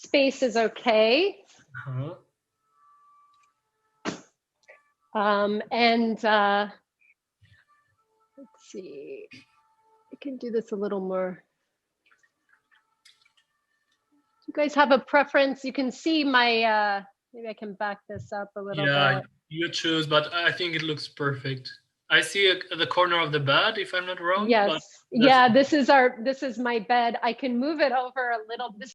space is okay. Uh-huh. And let's see, I can do this a little more. Do you guys have a preference? You can see my, maybe I can back this up a little Yeah, bit. you choose, but I think it looks perfect. I see the corner of the bed, if I'm not wrong, but Yes. that's Yeah, this is my bed. I can move it over a little. This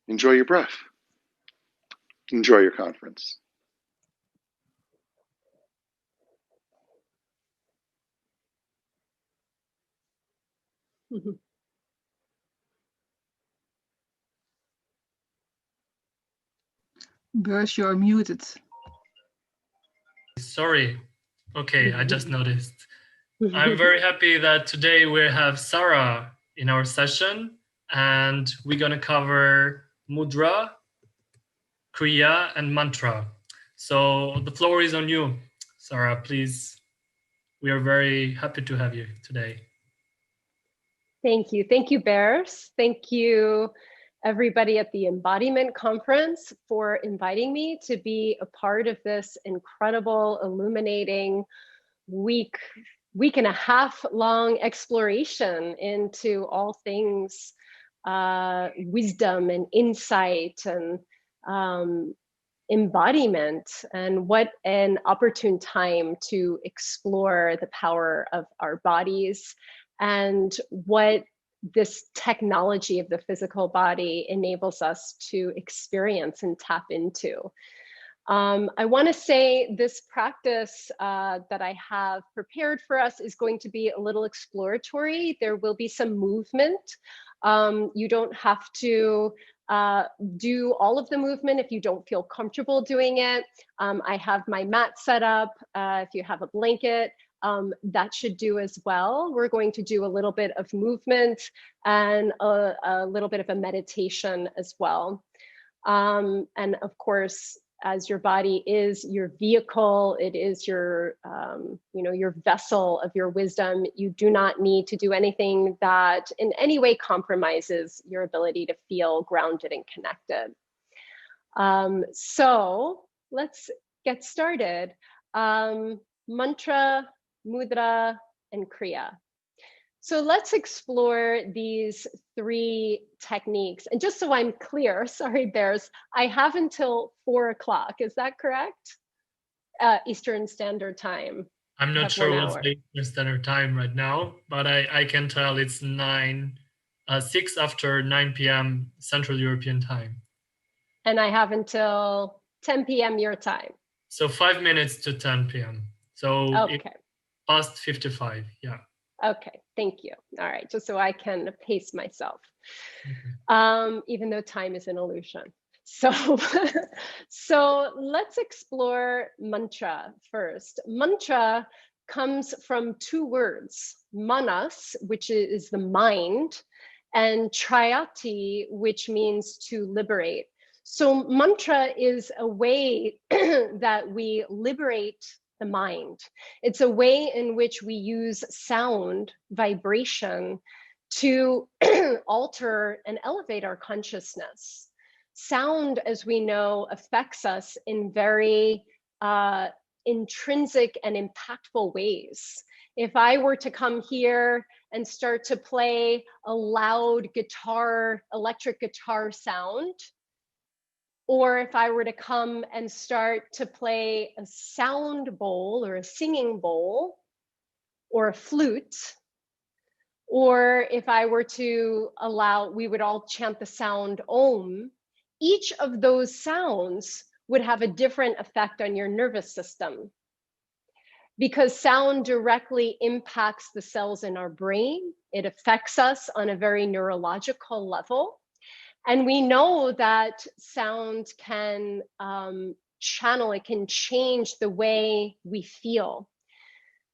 Enjoy your breath. Enjoy your conference. Bers, you're muted. Sorry. Okay, I just noticed. I'm very happy that today we have Sarah in our session, and we're going to cover Mudra, kriya, and mantra. So the floor is on you, Sarah, please. We are very happy to have you today. Thank you. Thank you, Bears. Thank you, everybody at the Embodiment Conference, for inviting me to be a part of this incredible, illuminating week and a half long exploration into all things wisdom and insight and embodiment, and what an opportune time to explore the power of our bodies and what this technology of the physical body enables us to experience and tap into. I want to say this practice that I have prepared for us is going to be a little exploratory. There will be some movement. You don't have to do all of the movement if you don't feel comfortable doing it. I have my mat set up. If you have a blanket, that should do as well. We're going to do a little bit of movement and a little bit of a meditation as well. And of course, as your body is your vehicle, it is your, your vessel of your wisdom. You do not need to do anything that in any way compromises your ability to feel grounded and connected. So let's get started. Mantra, mudra, and kriya. So let's explore these three techniques. And just so I'm clear, sorry, Bears, I have until 4 o'clock. Is that correct? Eastern Standard Time. I'm not sure what's the Eastern Standard Time right now, but I can tell it's 6 after 9 p.m. Central European Time. And I have until 10 p.m. your time. So 5 minutes to 10 p.m. So okay. It's past 55, yeah. Okay, thank you. All right, just so I can pace myself, even though time is an illusion. So, so let's explore mantra first. Mantra comes from 2 words, manas, which is the mind, and trayati, which means to liberate. So mantra is a way that we liberate the mind. It's a way in which we use sound, vibration, to alter and elevate our consciousness. Sound, as we know, affects us in very intrinsic and impactful ways. If I were to come here and start to play a loud guitar, electric guitar sound, or if I were to come and start to play a sound bowl or a singing bowl or a flute, or if I were to allow, we would all chant the sound Om, each of those sounds would have a different effect on your nervous system, because sound directly impacts the cells in our brain. It affects us on a very neurological level. And we know that sound can channel, it can change the way we feel.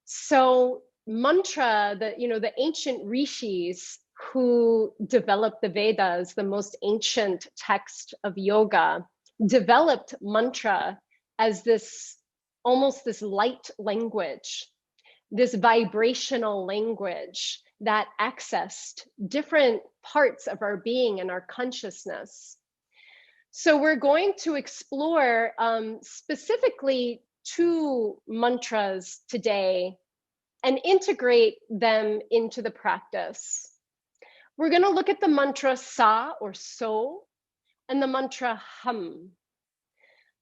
So mantra, the ancient rishis who developed the Vedas, the most ancient text of yoga, developed mantra as this, almost this light language, this vibrational language that accessed different parts of our being and our consciousness. So we're going to explore specifically 2 mantras today and integrate them into the practice. We're going to look at the mantra sa or so and the mantra hum.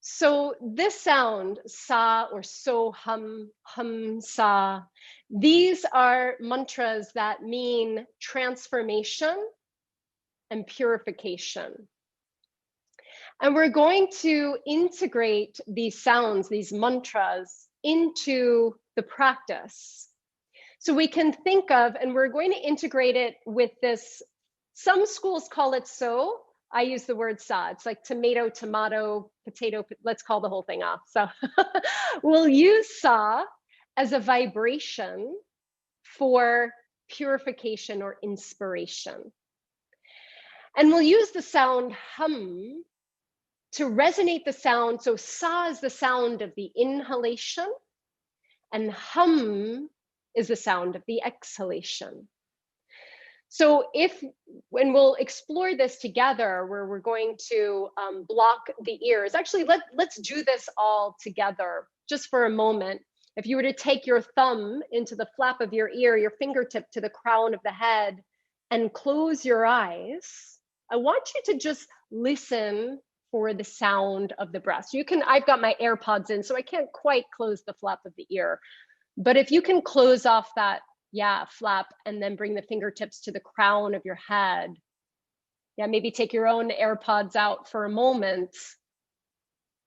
So this sound, sa or so, hum, hum, sa, these are mantras that mean transformation and purification. And we're going to integrate these sounds, these mantras, into the practice. So we can think of, and we're going to integrate it with this, some schools call it so, I use the word sa. It's like tomato, tomato, potato, let's call the whole thing off. So we'll use sa as a vibration for purification or inspiration. And we'll use the sound hum to resonate the sound. So sa is the sound of the inhalation, and hum is the sound of the exhalation. So when we'll explore this together, where we're going to block the ears. Actually, let's do this all together just for a moment. If you were to take your thumb into the flap of your ear, your fingertip to the crown of the head, and close your eyes, I want you to just listen for the sound of the breath. So you can, I've got my AirPods in, so I can't quite close the flap of the ear. But if you can close off that, flap, and then bring the fingertips to the crown of your head. Maybe take your own AirPods out for a moment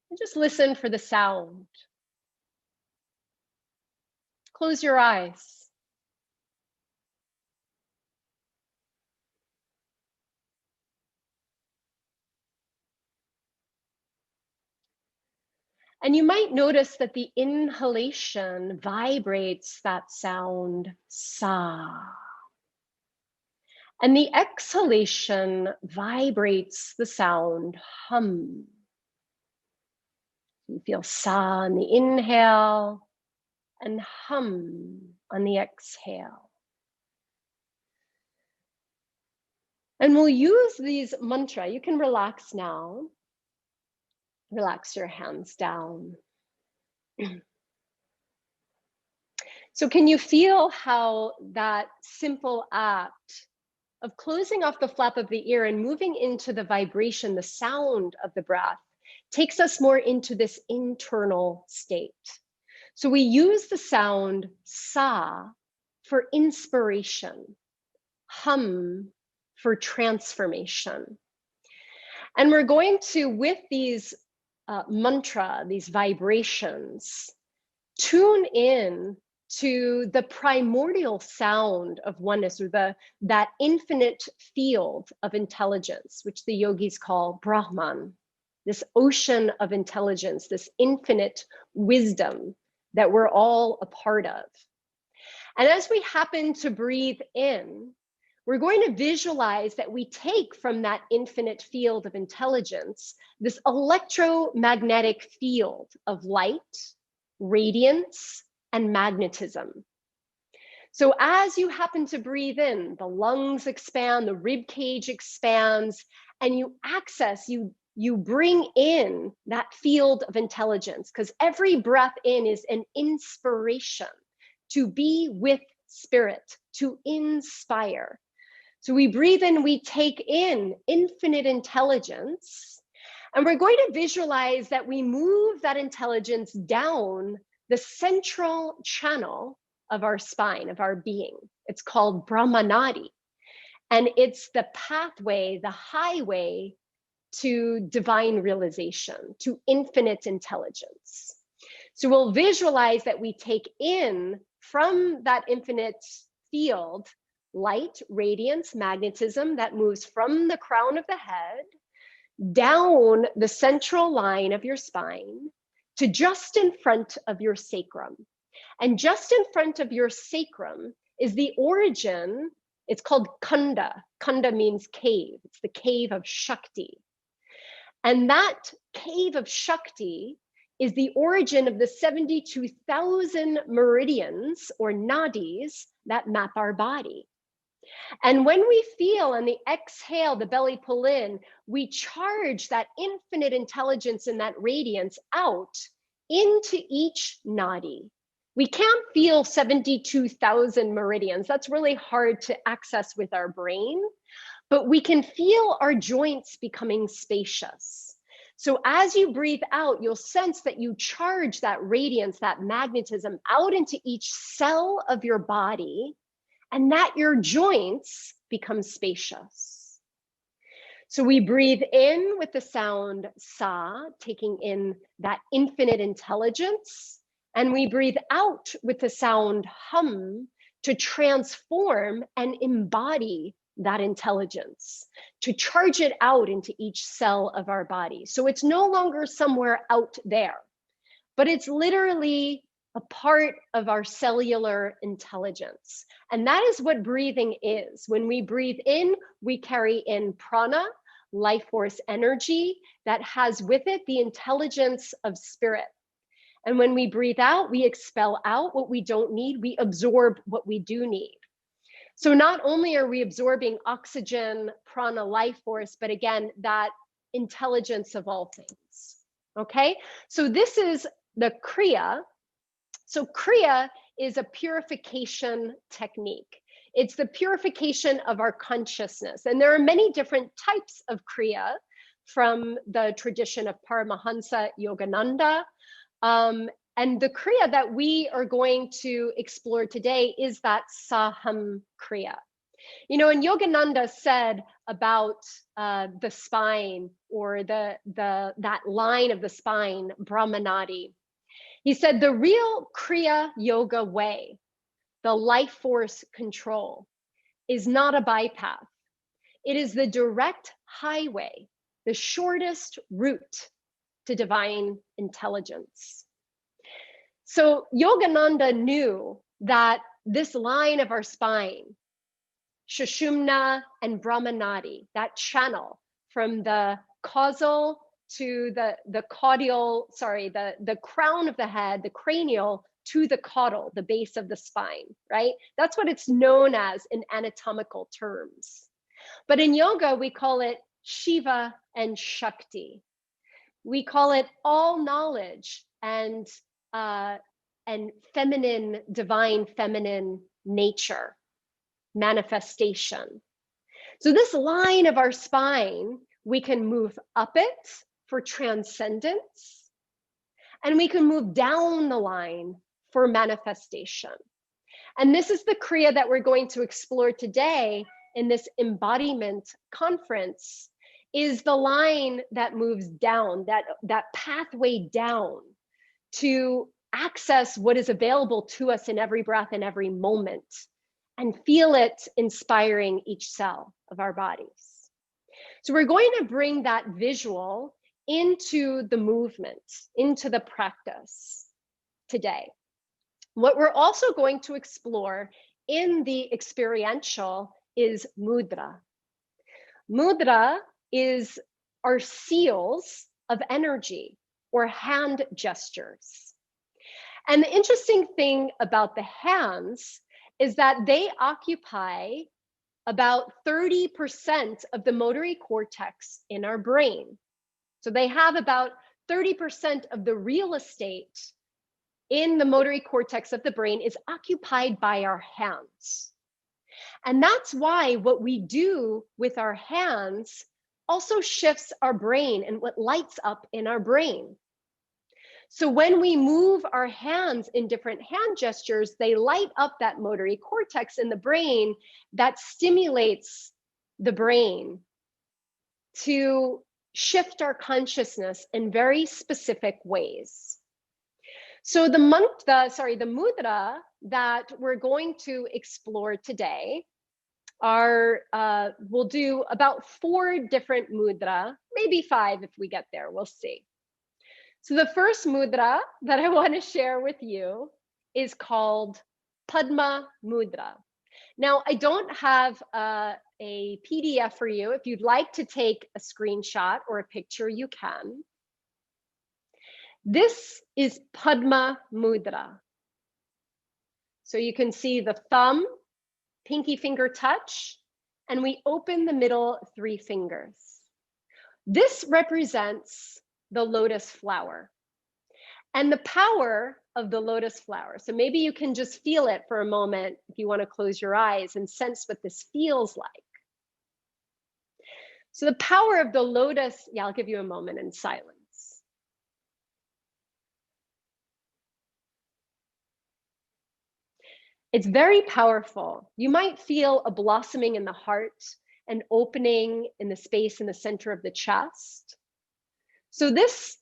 and just listen for the sound. Close your eyes. And you might notice that the inhalation vibrates that sound sa. And the exhalation vibrates the sound hum. You feel sa on the inhale and hum on the exhale. And we'll use these mantra. You can relax now. Relax your hands down. So can you feel how that simple act of closing off the flap of the ear and moving into the vibration, the sound of the breath, takes us more into this internal state? So we use the sound sa for inspiration, hum for transformation. And we're going to, with these mantra, these vibrations, tune in to the primordial sound of oneness, or that infinite field of intelligence, which the yogis call Brahman, this ocean of intelligence, this infinite wisdom that we're all a part of. And as we happen to breathe in, we're going to visualize that we take from that infinite field of intelligence this electromagnetic field of light, radiance, and magnetism. So as you happen to breathe in, the lungs expand, the rib cage expands, and you access, you bring in that field of intelligence, because every breath in is an inspiration to be with spirit, to inspire. So we breathe in, we take in infinite intelligence, and we're going to visualize that we move that intelligence down the central channel of our spine, of our being. It's called Brahmanadi, and it's the pathway, the highway to divine realization, to infinite intelligence. So we'll visualize that we take in from that infinite field light, radiance, magnetism that moves from the crown of the head down the central line of your spine to just in front of your sacrum. And just in front of your sacrum is the origin. It's called Kunda. Kunda means cave. It's the cave of Shakti. And that cave of Shakti is the origin of the 72,000 meridians or nadis that map our body. And when we feel on the exhale, the belly pull in, we charge that infinite intelligence and that radiance out into each nadi. We can't feel 72,000 meridians. That's really hard to access with our brain, but we can feel our joints becoming spacious. So as you breathe out, you'll sense that you charge that radiance, that magnetism out into each cell of your body, and that your joints become spacious. So we breathe in with the sound sa, taking in that infinite intelligence, and we breathe out with the sound hum to transform and embody that intelligence, to charge it out into each cell of our body. So it's no longer somewhere out there, but it's literally a part of our cellular intelligence. And that is what breathing is. When we breathe in, we carry in prana, life force energy that has with it the intelligence of spirit. And when we breathe out, we expel out what we don't need, we absorb what we do need. So not only are we absorbing oxygen, prana, life force, but again, that intelligence of all things. Okay, so this is the kriya. So kriya is a purification technique. It's the purification of our consciousness. And there are many different types of kriya from the tradition of Paramahansa Yogananda. And the kriya that we are going to explore today is that saham kriya. You know, and Yogananda said about the spine, or that line of the spine, Brahmanadi. He said the real kriya yoga way, the life force control, is not a bypass. It is the direct highway, the shortest route to divine intelligence. So Yogananda knew that this line of our spine, Sushumna and Brahmanadi, that channel from the causal to the caudal, the crown of the head, the cranial, to the caudal, the base of the spine, right? That's what it's known as in anatomical terms. But in yoga, we call it Shiva and Shakti. We call it all knowledge and feminine, divine feminine nature, manifestation. So this line of our spine, we can move up it for transcendence, and we can move down the line for manifestation. And this is the kriya that we're going to explore today in this embodiment conference, is the line that moves down, that pathway down to access what is available to us in every breath and every moment, and feel it inspiring each cell of our bodies. So we're going to bring that visual into the movement, into the practice today. What we're also going to explore in the experiential is mudra. Mudra is our seals of energy, or hand gestures. And the interesting thing about the hands is that they occupy about 30% of the motory cortex in our brain. So they have about 30% of the real estate in the motory cortex of the brain is occupied by our hands. And that's why what we do with our hands also shifts our brain and what lights up in our brain. So when we move our hands in different hand gestures, they light up that motory cortex in the brain that stimulates the brain to shift our consciousness in very specific ways. So the mudra that we're going to explore today we'll do about 4 different mudra, maybe 5 if we get there, we'll see. So the first mudra that I want to share with you is called Padma Mudra. Now, I don't have a PDF for you. If you'd like to take a screenshot or a picture, you can. This is Padma Mudra. So you can see the thumb, pinky finger touch, and we open the middle 3 fingers. This represents the lotus flower and the power of the lotus flower. So maybe you can just feel it for a moment if you want to close your eyes and sense what this feels like. So the power of the lotus, I'll give you a moment in silence. It's very powerful. You might feel a blossoming in the heart an opening in the space in the center of the chest. So this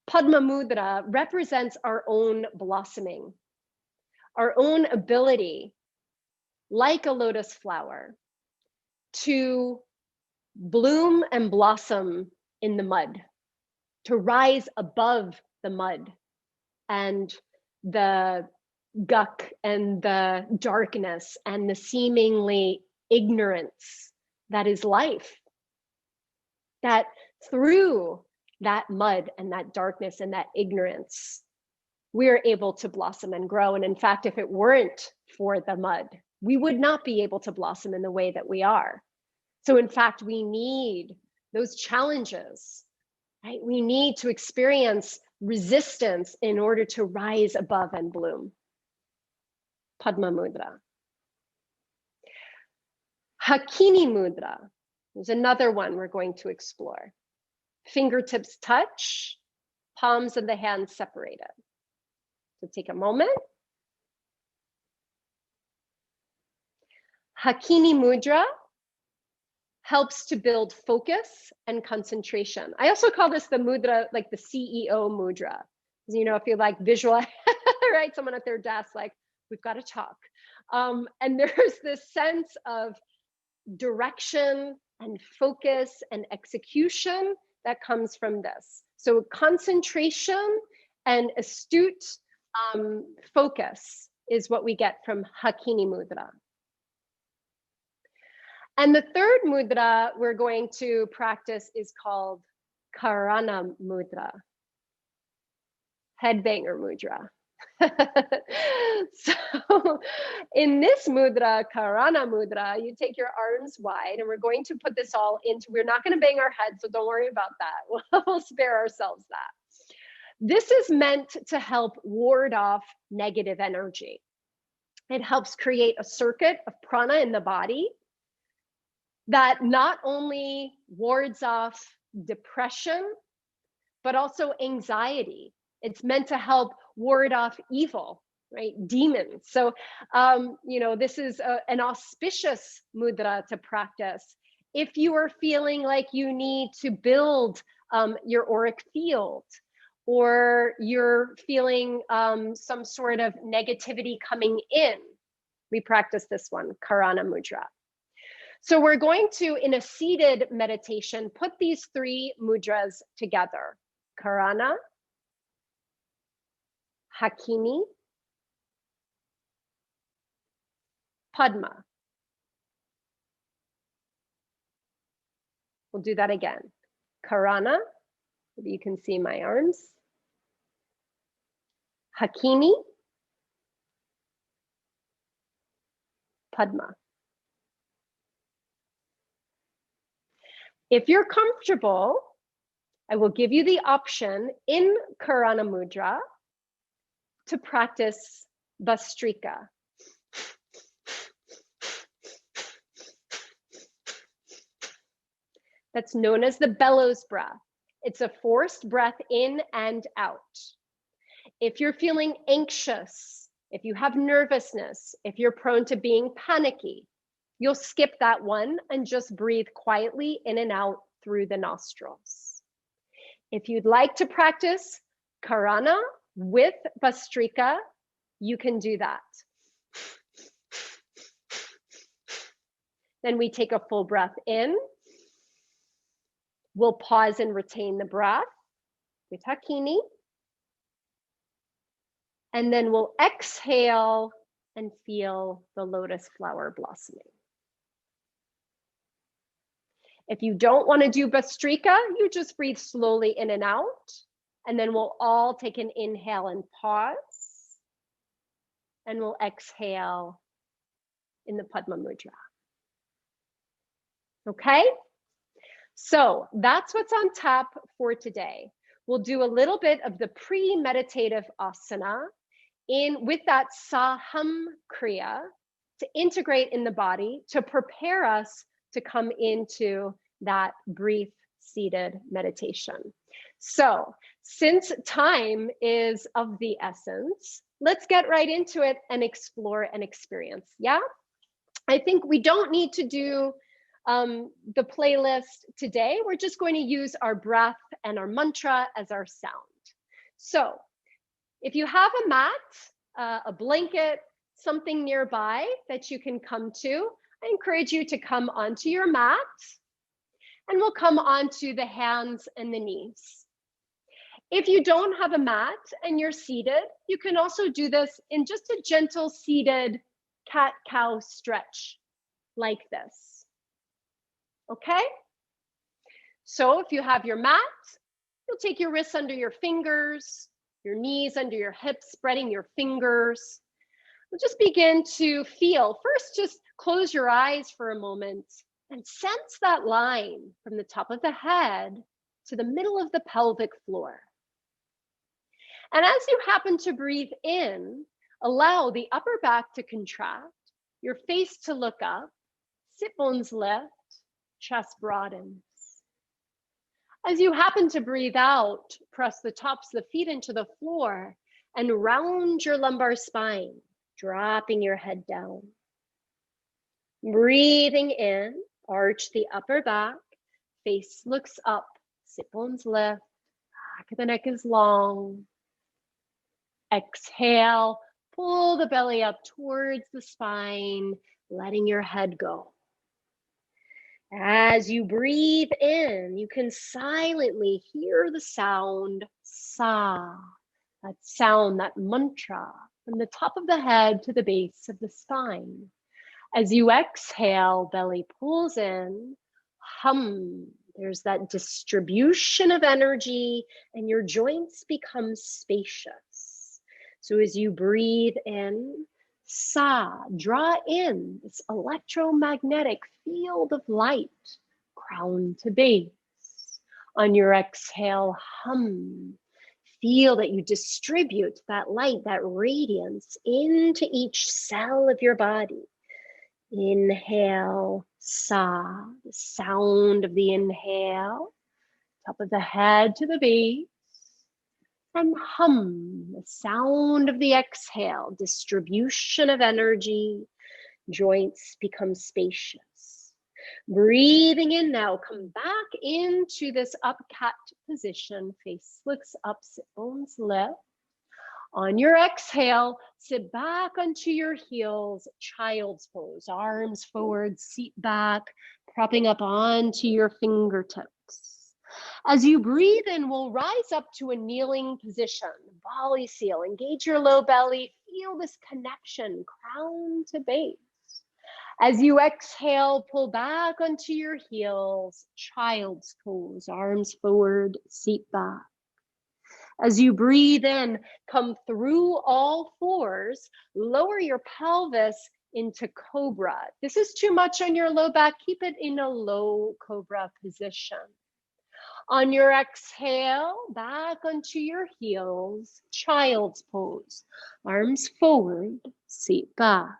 Padma Mudra represents our own blossoming, our own ability, like a lotus flower, to bloom and blossom in the mud, to rise above the mud and the guk and the darkness and the seemingly ignorance that is life. That through that mud and that darkness and that ignorance, we're able to blossom and grow. And in fact, if it weren't for the mud, we would not be able to blossom in the way that we are. So in fact, we need those challenges, right? We need to experience resistance in order to rise above and bloom. Padma Mudra. Hakini Mudra is another one we're going to explore. Fingertips touch, palms of the hands separated. So take a moment. Hakini Mudra helps to build focus and concentration. I also call this the mudra, like the CEO mudra. You know, if you like visual, right? Someone at their desk, like, we've got to talk. And there's this sense of direction and focus and execution that comes from this. So concentration and astute focus is what we get from Hakini Mudra. And the third mudra we're going to practice is called Karana Mudra, headbanger mudra. So in this mudra, Karana Mudra, you take your arms wide, and we're going to put this all into, we're not going to bang our heads, so don't worry about that. We'll spare ourselves that. This is meant to help ward off negative energy. It helps create a circuit of prana in the body that not only wards off depression, but also anxiety. It's meant to help ward off evil, right? Demons. So, you know, this is an auspicious mudra to practice if you are feeling like you need to build your auric field, or you're feeling some sort of negativity coming in. We practice this one, Karana Mudra. So we're going to, in a seated meditation, put these three mudras together. Karana, Hakini, Padma. We'll do that again. Karana, maybe you can see my arms. Hakini, Padma. If you're comfortable, I will give you the option in Karana Mudra to practice Bhastrika. That's known as the bellows breath. It's a forced breath in and out. If you're feeling anxious, if you have nervousness, if you're prone to being panicky, you'll skip that one and just breathe quietly in and out through the nostrils. If you'd like to practice Karana with Bhastrika, you can do that. Then we take a full breath in. We'll pause and retain the breath with Hakini. And then we'll exhale and feel the lotus flower blossoming. If you don't want to do Bhastrika, you just breathe slowly in and out. And then we'll all take an inhale and pause. And we'll exhale in the Padma Mudra. Okay? So that's what's on tap for today. We'll do a little bit of the pre-meditative asana with that Saham kriya to integrate in the body to prepare us to come into that brief seated meditation. So since time is of the essence, let's get right into it and explore and experience. Yeah, I think we don't need to do the playlist today, we're just going to use our breath and our mantra as our sound. So if you have a mat, a blanket, something nearby that you can come to, I encourage you to come onto your mat, and we'll come onto the hands and the knees. If you don't have a mat and you're seated, you can also do this in just a gentle seated cat-cow stretch like this. Okay? So if you have your mat, you'll take your wrists under your fingers, your knees under your hips, spreading your fingers. We'll just begin to feel. First, just close your eyes for a moment and sense that line from the top of the head to the middle of the pelvic floor. And as you happen to breathe in, allow the upper back to contract, your face to look up, sit bones lift, chest broadens. As you happen to breathe out, press the tops of the feet into the floor and round your lumbar spine, dropping your head down. Breathing in, arch the upper back, face looks up, sit bones lift, back of the neck is long. Exhale, pull the belly up towards the spine, letting your head go. As you breathe in, you can silently hear the sound sa, that sound, that mantra, from the top of the head to the base of the spine. As you exhale, belly pulls in, hum. There's that distribution of energy and your joints become spacious. So as you breathe in, sa, draw in this electromagnetic field of light, crown to base. On your exhale, hum. Feel that you distribute that light, that radiance into each cell of your body. Inhale, sa, the sound of the inhale, top of the head to the base. And hum, the sound of the exhale, distribution of energy, joints become spacious. Breathing in now, come back into this up cat position, face looks up, sit bones lift. On your exhale, sit back onto your heels, child's pose, arms forward, seat back, propping up onto your fingertips. As you breathe in, we'll rise up to a kneeling position, volley seal, engage your low belly, feel this connection, crown to base. As you exhale, pull back onto your heels, child's pose, arms forward, seat back. As you breathe in, come through all fours, lower your pelvis into cobra. This is too much on your low back, keep it in a low cobra position. On your exhale, back onto your heels, child's pose, arms forward, seat back.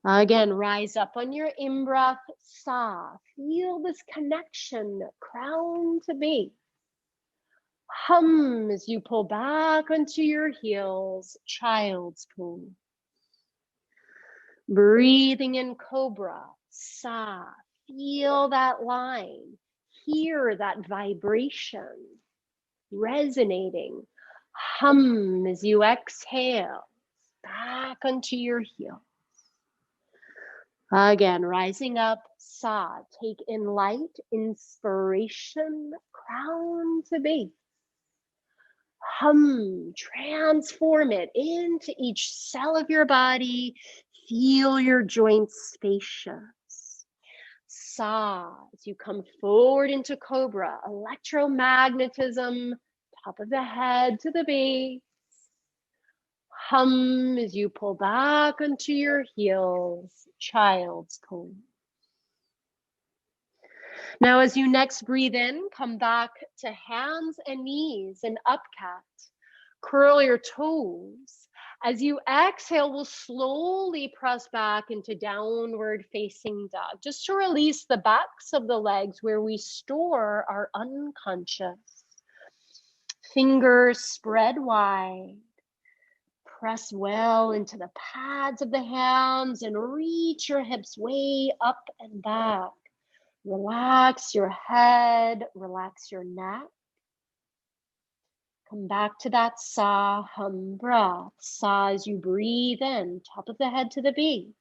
Again, rise up on your in-breath, sa. Feel this connection, crown to base. Hum as you pull back onto your heels, child's pose. Breathing in cobra, sa. Feel that line. Hear that vibration resonating. Hum as you exhale, back onto your heels. Again, rising up, sa. Take in light, inspiration, crown to base. Hum, transform it into each cell of your body. Feel your joints spacious. Sa, as you come forward into cobra, electromagnetism, top of the head to the base. Hum as you pull back onto your heels, child's pose. Now, as you next breathe in, come back to hands and knees and up cat. Curl your toes. As you exhale, we'll slowly press back into downward facing dog, just to release the backs of the legs where we store our unconscious. Fingers spread wide. Press well into the pads of the hands and reach your hips way up and back. Relax your head, relax your neck. Come back to that sa hum breath. Sa as you breathe in, top of the head to the base.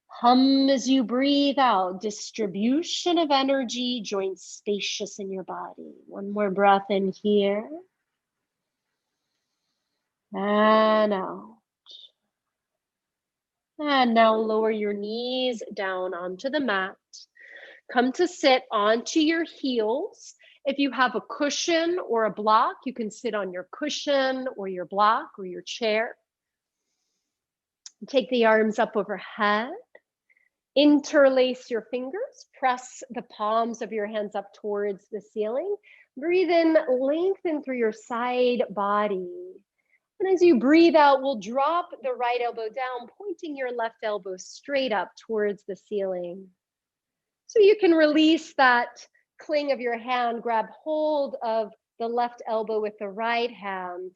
Hum as you breathe out, distribution of energy, joints spacious in your body. One more breath in here. And out. And now lower your knees down onto the mat. Come to sit onto your heels. If you have a cushion or a block, you can sit on your cushion or your block or your chair. Take the arms up overhead. Interlace your fingers. Press the palms of your hands up towards the ceiling. Breathe in, lengthen through your side body. And as you breathe out, we'll drop the right elbow down, pointing your left elbow straight up towards the ceiling. So you can release that cling of your hand, grab hold of the left elbow with the right hand.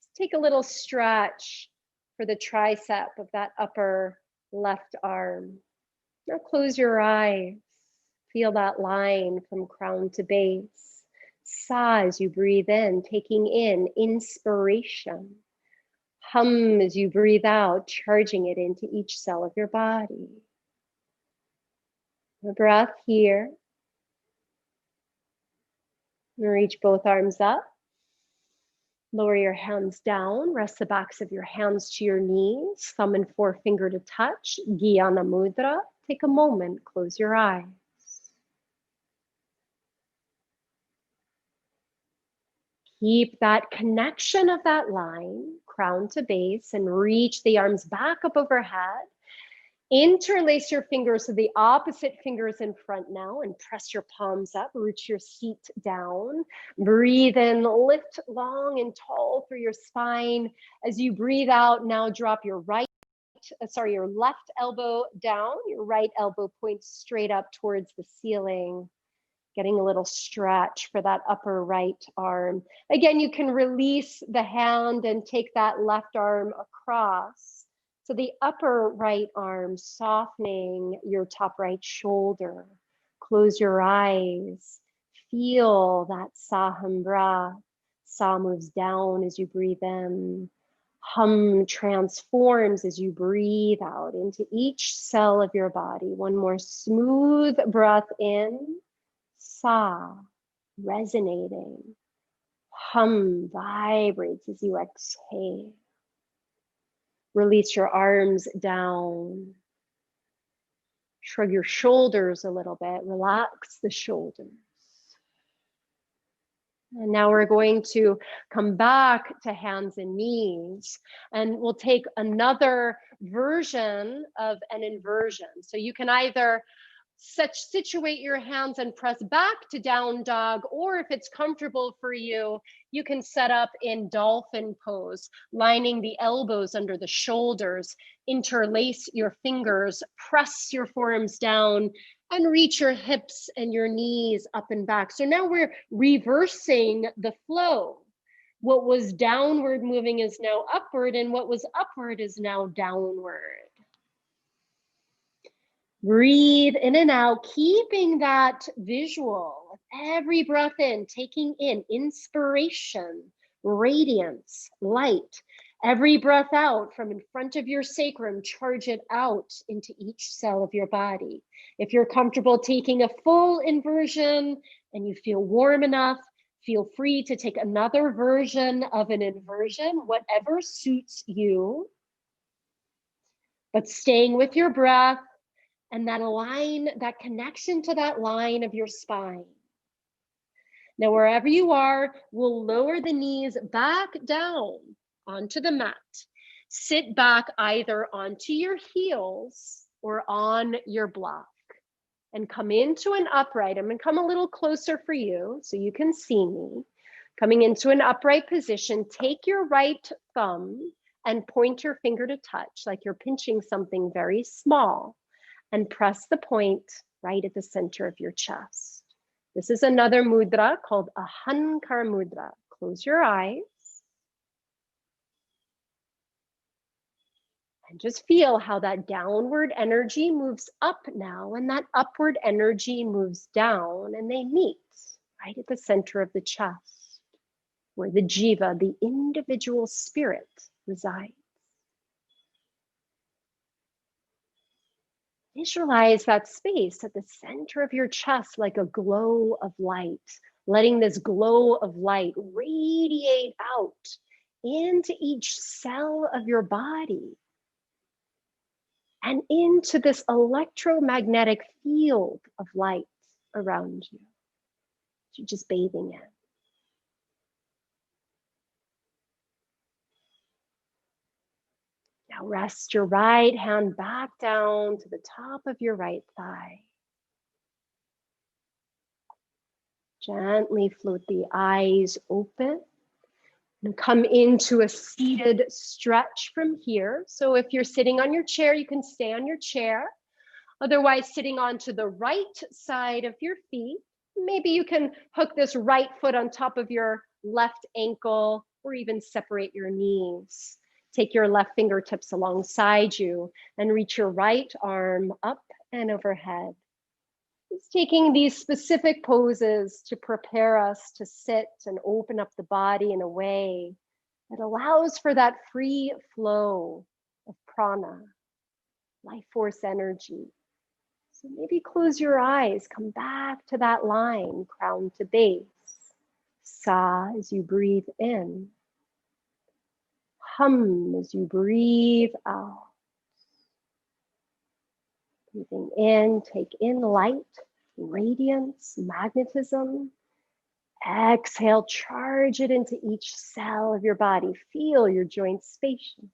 Just take a little stretch for the tricep of that upper left arm. Now close your eyes. Feel that line from crown to base. Sigh as you breathe in, taking in inspiration. Hum as you breathe out, charging it into each cell of your body. A breath here. Reach both arms up. Lower your hands down. Rest the backs of your hands to your knees. Thumb and forefinger to touch. Dhyana Mudra. Take a moment. Close your eyes. Keep that connection of that line, crown to base, and reach the arms back up overhead. Interlace your fingers to the opposite fingers in front now and press your palms up, root your seat down. Breathe in, lift long and tall through your spine. As you breathe out, now drop your your left elbow down. Your right elbow points straight up towards the ceiling. Getting a little stretch for that upper right arm. Again, you can release the hand and take that left arm across. So the upper right arm, softening your top right shoulder. Close your eyes. Feel that sa hum breath. Sa moves down as you breathe in. Hum transforms as you breathe out into each cell of your body. One more smooth breath in. Sa, resonating. Hum vibrates as you exhale. Release your arms down. Shrug your shoulders a little bit. Relax the shoulders. And now we're going to come back to hands and knees, and we'll take another version of an inversion. So you can either situate your hands and press back to down dog, or if it's comfortable for you, you can set up in dolphin pose, lining the elbows under the shoulders, interlace your fingers, press your forearms down, and reach your hips and your knees up and back. So now we're reversing the flow. What was downward moving is now upward, and what was upward is now downward. Breathe in and out, keeping that visual. Every breath in, taking in inspiration, radiance, light. Every breath out from in front of your sacrum, charge it out into each cell of your body. If you're comfortable taking a full inversion and you feel warm enough, feel free to take another version of an inversion, whatever suits you. But staying with your breath, and that line, that connection to that line of your spine. Now, wherever you are, we'll lower the knees back down onto the mat. Sit back either onto your heels or on your block and come into an upright. I'm gonna come a little closer for you so you can see me. Coming into an upright position, take your right thumb and point your finger to touch like you're pinching something very small. And press the point right at the center of your chest. This is another mudra called Ahankara Mudra. Close your eyes. And just feel how that downward energy moves up now, and that upward energy moves down, and they meet right at the center of the chest, where the jiva, the individual spirit, resides. Visualize that space at the center of your chest like a glow of light, letting this glow of light radiate out into each cell of your body and into this electromagnetic field of light around you. You're just bathing in. Now rest your right hand back down to the top of your right thigh. Gently float the eyes open and come into a seated stretch from here. So if you're sitting on your chair, you can stay on your chair. Otherwise, sitting onto the right side of your feet, maybe you can hook this right foot on top of your left ankle or even separate your knees. Take your left fingertips alongside you and reach your right arm up and overhead. Just taking these specific poses to prepare us to sit and open up the body in a way that allows for that free flow of prana, life force energy. So maybe close your eyes, come back to that line, crown to base. Sa as you breathe in. Hum as you breathe out. Breathing in, take in light, radiance, magnetism. Exhale, charge it into each cell of your body. Feel your joint spacious.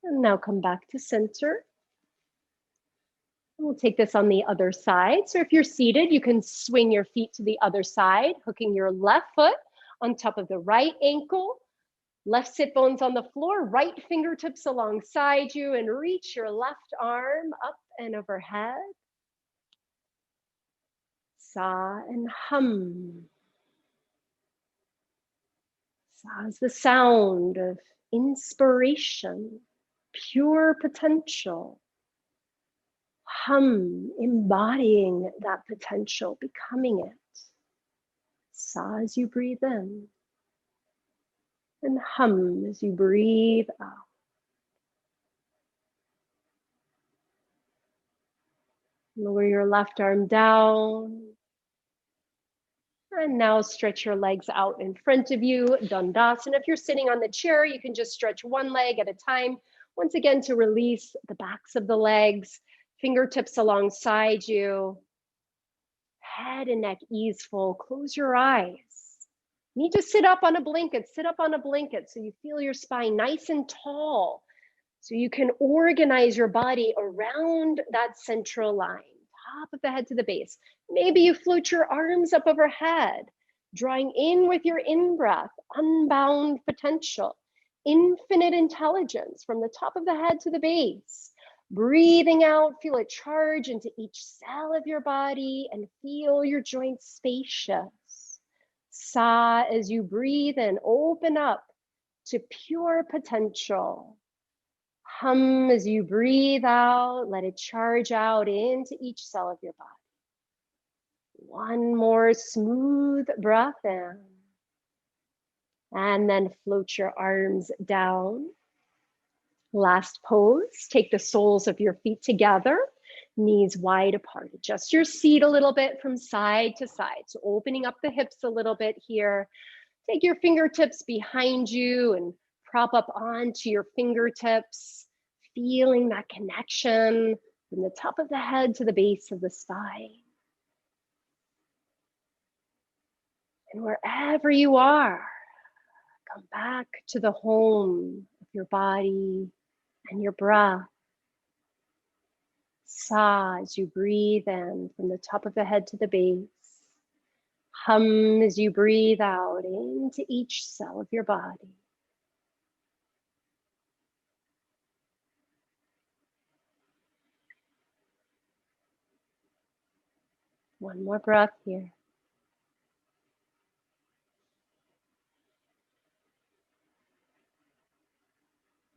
And now come back to center. We'll take this on the other side. So if you're seated, you can swing your feet to the other side, hooking your left foot on top of the right ankle. Left sit bones on the floor, right fingertips alongside you, and reach your left arm up and overhead. Sa and hum. Sa is the sound of inspiration, pure potential. Hum, embodying that potential, becoming it. Sa as you breathe in. And hum as you breathe out. Lower your left arm down. And now stretch your legs out in front of you, Dandasana. If you're sitting on the chair, you can just stretch one leg at a time. Once again, to release the backs of the legs, fingertips alongside you. Head and neck easeful. Close your eyes. Need to sit up on a blanket. Sit up on a blanket so you feel your spine nice and tall. So you can organize your body around that central line, top of the head to the base. Maybe you float your arms up overhead, drawing in with your in-breath, unbound potential, infinite intelligence from the top of the head to the base. Breathing out, feel a charge into each cell of your body and feel your joints spacious. Sa as you breathe in, open up to pure potential. Hum as you breathe out, let it charge out into each cell of your body. One more smooth breath in. And then float your arms down. Last pose, take the soles of your feet together, knees wide apart. Adjust your seat a little bit from side to side. So opening up the hips a little bit here. Take your fingertips behind you and prop up onto your fingertips, feeling that connection from the top of the head to the base of the spine. And wherever you are, come back to the home of your body and your breath. Sa as you breathe in from the top of the head to the base. Hum as you breathe out into each cell of your body. One more breath here.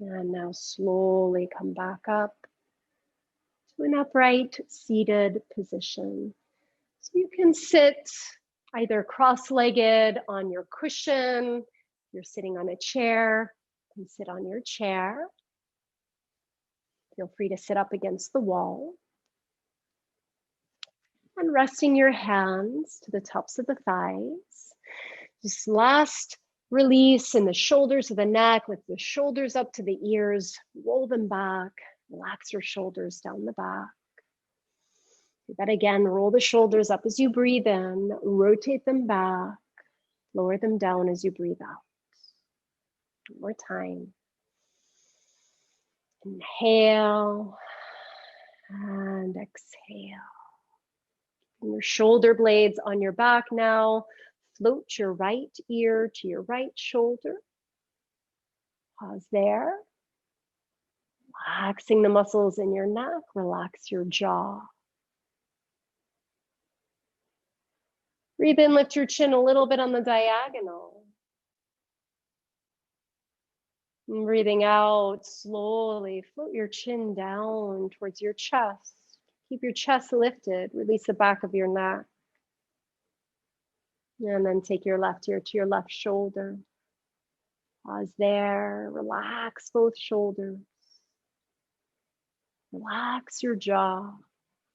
And now slowly come back up to an upright seated position. So you can sit either cross-legged on your cushion. If you're sitting on a chair, you can sit on your chair. Feel free to sit up against the wall. And resting your hands to the tops of the thighs. Just last release in the shoulders of the neck, with the shoulders up to the ears, roll them back, relax your shoulders down the back. Do that again, roll the shoulders up as you breathe in, rotate them back, lower them down as you breathe out. One more time. Inhale and exhale. Your shoulder blades on your back now. Float your right ear to your right shoulder. Pause there. Relaxing the muscles in your neck. Relax your jaw. Breathe in, lift your chin a little bit on the diagonal. And breathing out, slowly float your chin down towards your chest. Keep your chest lifted. Release the back of your neck. And then take your left ear to your left shoulder. Pause there. Relax both shoulders. Relax your jaw.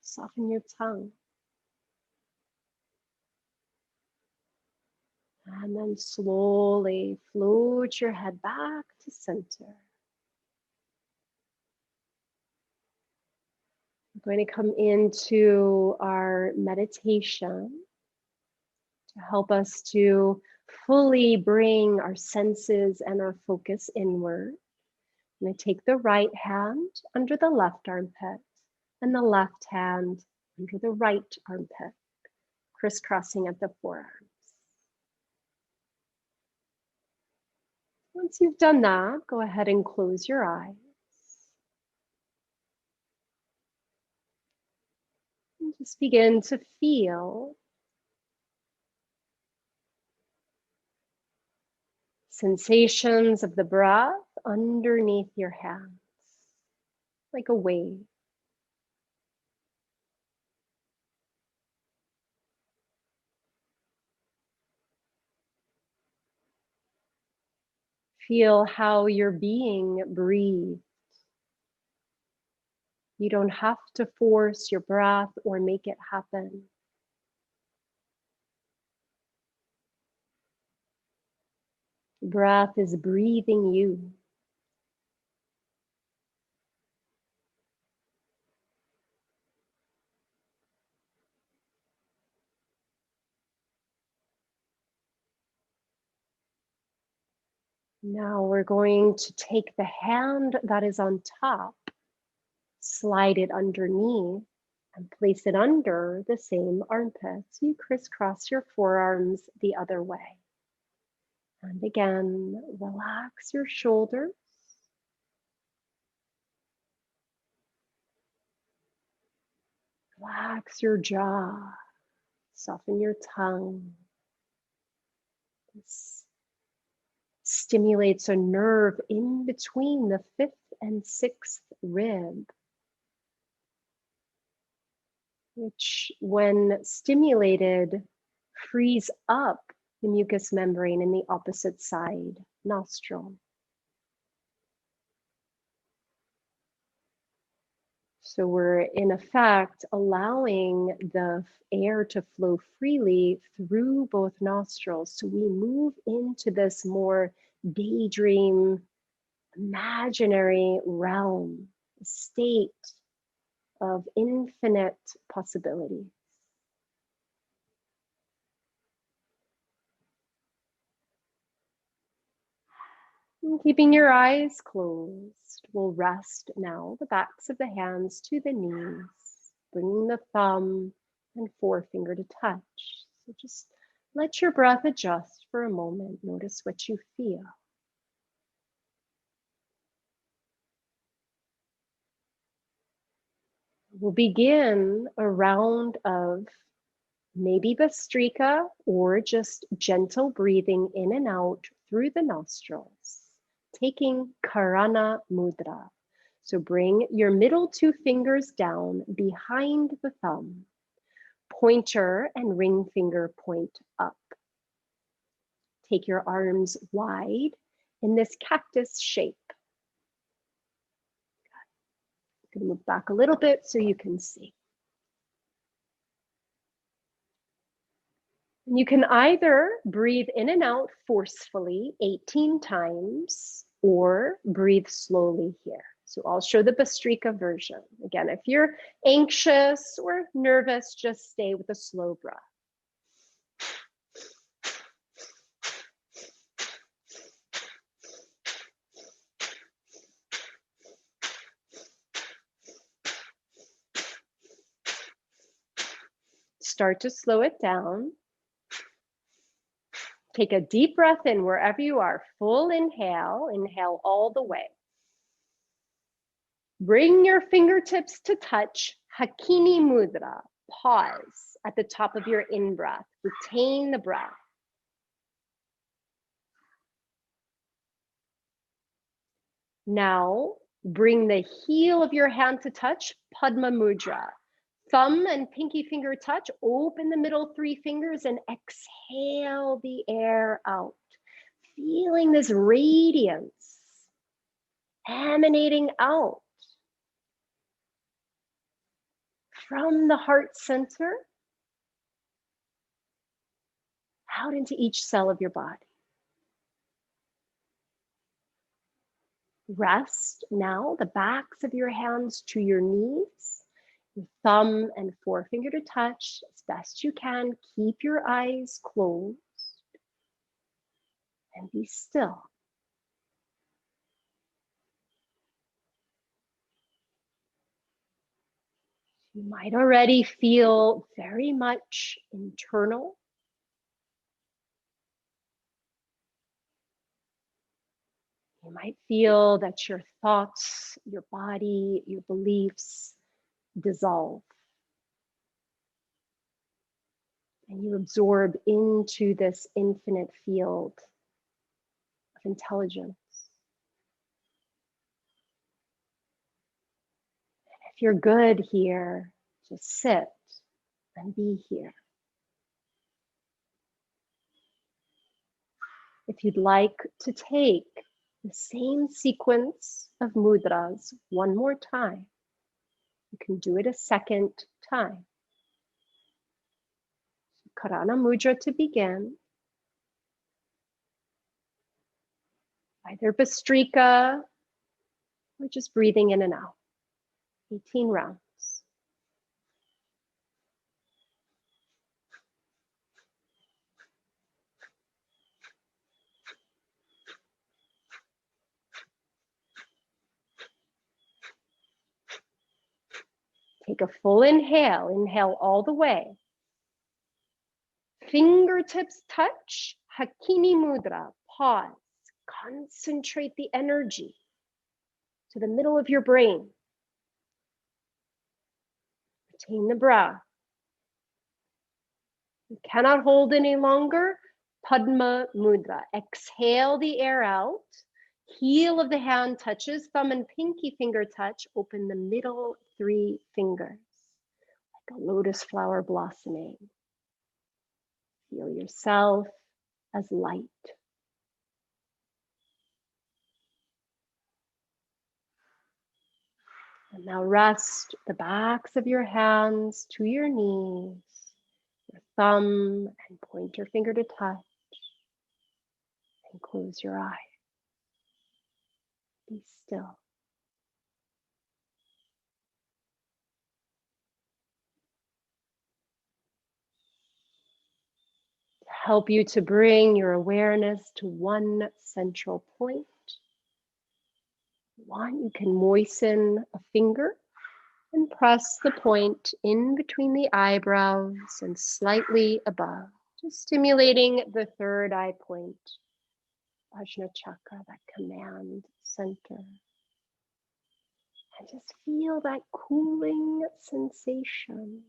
Soften your tongue. And then slowly float your head back to center. We're going to come into our meditation to help us to fully bring our senses and our focus inward. I'm going to take the right hand under the left armpit and the left hand under the right armpit, crisscrossing at the forearms. Once you've done that, go ahead and close your eyes. And just begin to feel sensations of the breath underneath your hands, like a wave. Feel how your being breathes. You don't have to force your breath or make it happen. Breath is breathing you. Now we're going to take the hand that is on top, slide it underneath, and place it under the same armpit. So you crisscross your forearms the other way. And again, relax your shoulders. Relax your jaw. Soften your tongue. This stimulates a nerve in between the 5th and 6th rib, which, when stimulated, frees up the mucous membrane in the opposite side nostril. So we're in effect allowing the air to flow freely through both nostrils. So we move into this more daydream, imaginary realm, a state of infinite possibilities. And keeping your eyes closed, we'll rest now the backs of the hands to the knees, bringing the thumb and forefinger to touch. So just let your breath adjust for a moment. Notice what you feel. We'll begin a round of maybe Bastrika or just gentle breathing in and out through the nostrils taking Karana Mudra. So bring your middle two fingers down behind the thumb. Pointer and ring finger point up. Take your arms wide in this cactus shape. I'm going to move back a little bit so you can see. You can either breathe in and out forcefully 18 times or breathe slowly here. So I'll show the Bhastrika version. Again, if you're anxious or nervous, just stay with a slow breath. Start to slow it down. Take a deep breath in wherever you are. Full inhale. Inhale all the way. Bring your fingertips to touch Hakini Mudra. Pause at the top of your in-breath. Retain the breath. Now, bring the heel of your hand to touch Padma Mudra. Thumb and pinky finger touch. Open the middle three fingers and exhale the air out. Feeling this radiance emanating out from the heart center out into each cell of your body. Rest now the backs of your hands to your knees. Your thumb and forefinger to touch as best you can. Keep your eyes closed and be still. You might already feel very much internal. You might feel that your thoughts, your body, your beliefs dissolve. And you absorb into this infinite field of intelligence. And if you're good here, just sit and be here. If you'd like to take the same sequence of mudras one more time, you can do it a second time. Karana Mudra to begin. Either Bhastrika or just breathing in and out. 18 rounds. Take a full inhale. Inhale all the way. Fingertips touch. Hakini Mudra. Pause. Concentrate the energy to the middle of your brain. Retain the breath. You cannot hold any longer. Padma Mudra. Exhale the air out. Heel of the hand touches, thumb and pinky finger touch. Open the middle three fingers, like a lotus flower blossoming. Feel yourself as light. And now rest the backs of your hands to your knees, your thumb and pointer finger to touch, and close your eyes. Be still. To help you to bring your awareness to one central point. One, you can moisten a finger and press the point in between the eyebrows and slightly above, just stimulating the third eye point, Ajna chakra, that command center. And just feel that cooling sensation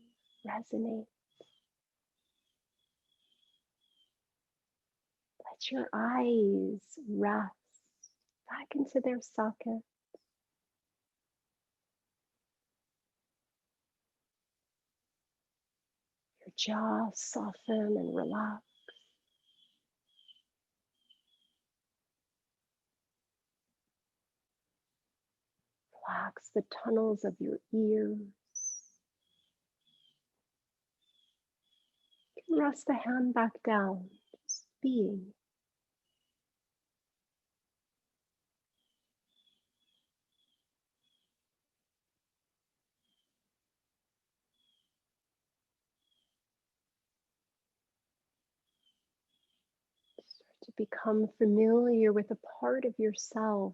resonate. Let your eyes rest. back into their socket. Your jaw soften and relax. Relax the tunnels of your ears. You can rest the hand back down, just being. Start to become familiar with a part of yourself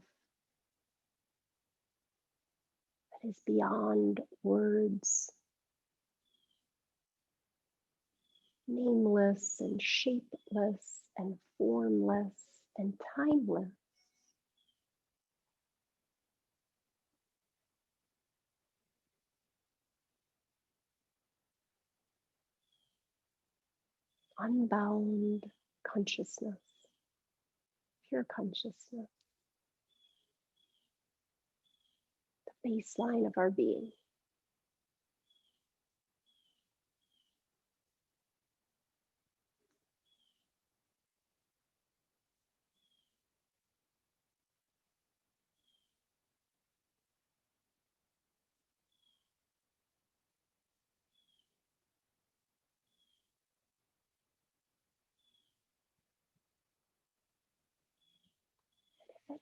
that is beyond words, nameless and shapeless and formless and timeless. Unbound consciousness, pure consciousness, the baseline of our being.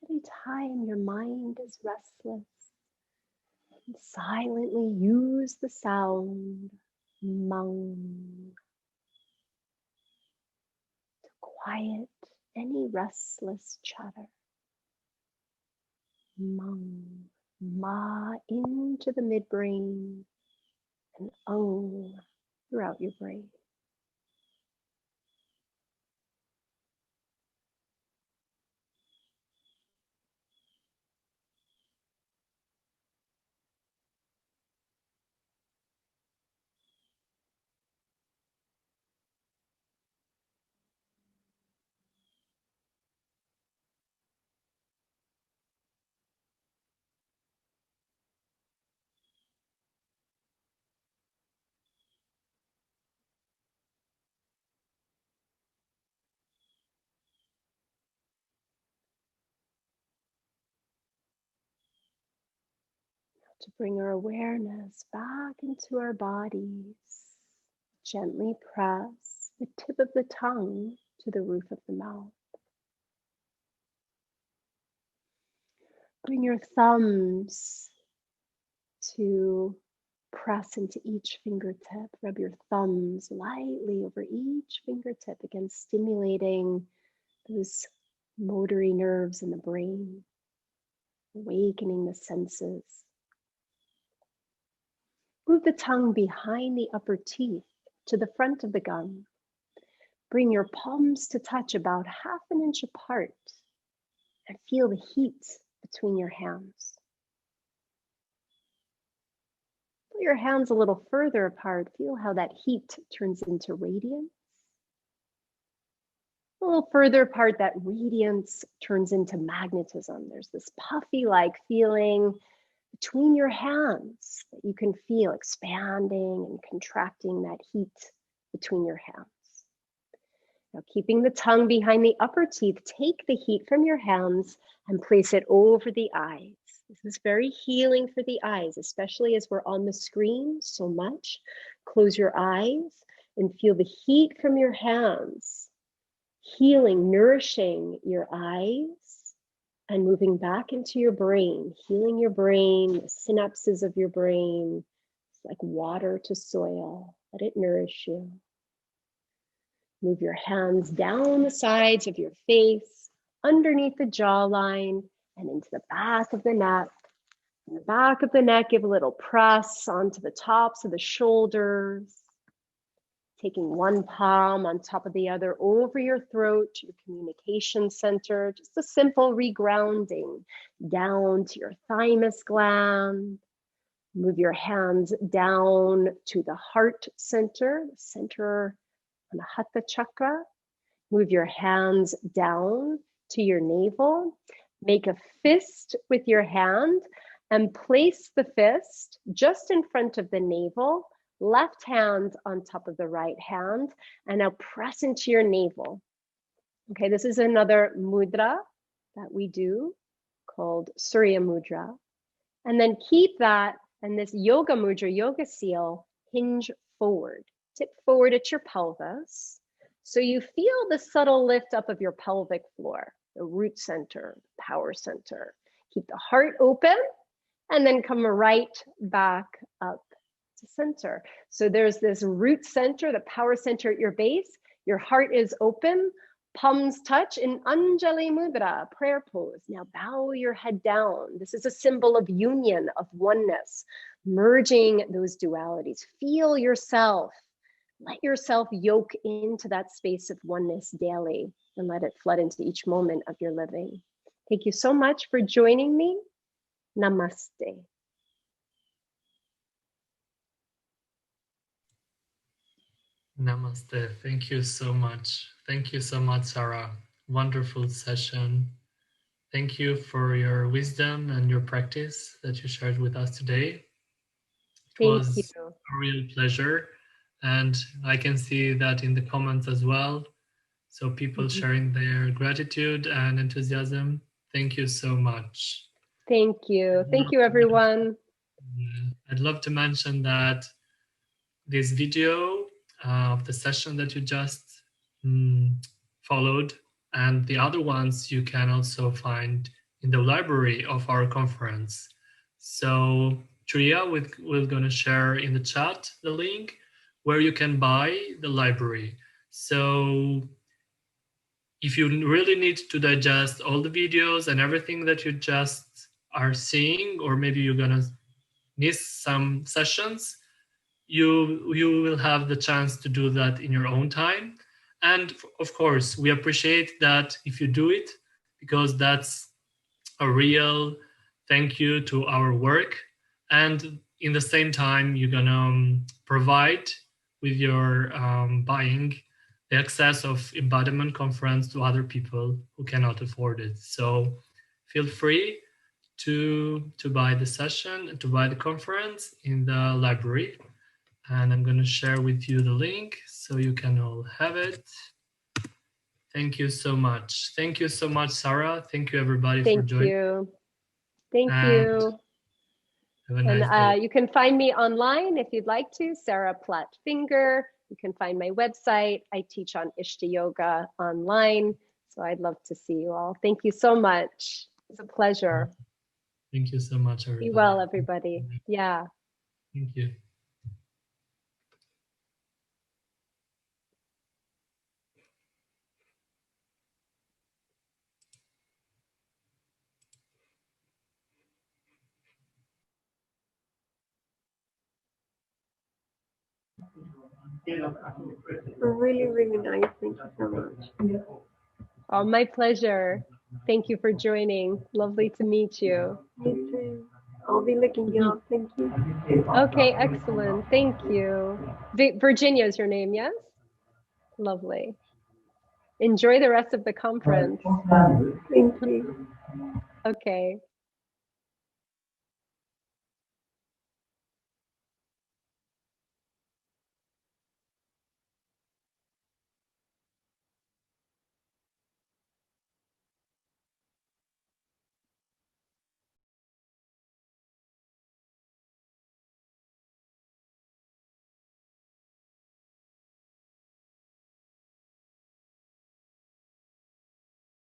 Every time your mind is restless, silently use the sound mung to quiet any restless chatter. Mung, ma into the midbrain and throughout your brain. To bring our awareness back into our bodies, gently press the tip of the tongue to the roof of the mouth. Bring your thumbs to press into each fingertip. Rub your thumbs lightly over each fingertip, again stimulating those motory nerves in the brain, awakening the senses. Move the tongue behind the upper teeth to the front of the gum. Bring your palms to touch about 1/2 inch apart and feel the heat between your hands. Pull your hands a little further apart. Feel how that heat turns into radiance. A little further apart, that radiance turns into magnetism. There's this puffy-like feeling between your hands that you can feel expanding and contracting that heat between your hands. Now, keeping the tongue behind the upper teeth, take the heat from your hands and place it over the eyes. This is very healing for the eyes, especially as we're on the screen so much. Close your eyes and feel the heat from your hands, healing, nourishing your eyes, and moving back into your brain, healing your brain, the synapses of your brain. It's like water to soil. Let it nourish you. Move your hands down the sides of your face, underneath the jawline, and into the back of the neck. In the back of the neck, give a little press onto the tops of the shoulders. Taking one palm on top of the other over your throat to your communication center. Just a simple regrounding down to your thymus gland. Move your hands down to the heart center, the center on the Hatha chakra. Move your hands down to your navel. Make a fist with your hand and place the fist just in front of the navel, left hand on top of the right hand, and now press into your navel. Okay, this is another mudra that we do called Surya Mudra. And then keep that and this yoga mudra, yoga seal, hinge forward. Tip forward at your pelvis. So you feel the subtle lift up of your pelvic floor, the root center, power center. Keep the heart open and then come right back up to center. So there's this root center, the power center at your base. Your heart is open, palms touch in Anjali Mudra, prayer pose. Now bow your head down. This is a symbol of union, of oneness, merging those dualities. Feel yourself. Let yourself yoke into that space of oneness daily and let it flood into each moment of your living. Thank you so much for joining me. Namaste. Namaste. Thank you so much. Thank you so much, Sarah. Wonderful session. Thank you for your wisdom and your practice that you shared with us today. It was a real pleasure. And I can see that in the comments as well. So people sharing their gratitude and enthusiasm. Thank you so much. Thank you. Thank you, everyone. I'd love to mention that this video of the session that you just followed and the other ones you can also find in the library of our conference. So Kriya, we're going to share in the chat the link where you can buy the library. So if you really need to digest all the videos and everything that you just are seeing, or maybe you're going to miss some sessions, you will have the chance to do that in your own time. And of course, we appreciate that if you do it, because that's a real thank you to our work. And in the same time, you're gonna provide with your buying the access of embodiment conference to other people who cannot afford it. So feel free to buy the session, to buy the conference in the library. And I'm going to share with you the link so you can all have it. Thank you so much. Thank you so much, Sarah. Thank you, everybody, for joining. Thank you. Have a nice day. You can find me online if you'd like to, Sarah Platt Finger. You can find my website. I teach on Ishta Yoga online. So I'd love to see you all. Thank you so much. It's a pleasure. Thank you so much, everybody. Be well, everybody. Yeah. Thank you. Really, really nice. Thank you so much. Oh, my pleasure. Thank you for joining. Lovely to meet you. Me too. I'll be looking you up. Thank you. Okay, excellent. Thank you. Virginia is your name, yes? Lovely. Enjoy the rest of the conference. Thank you. Okay.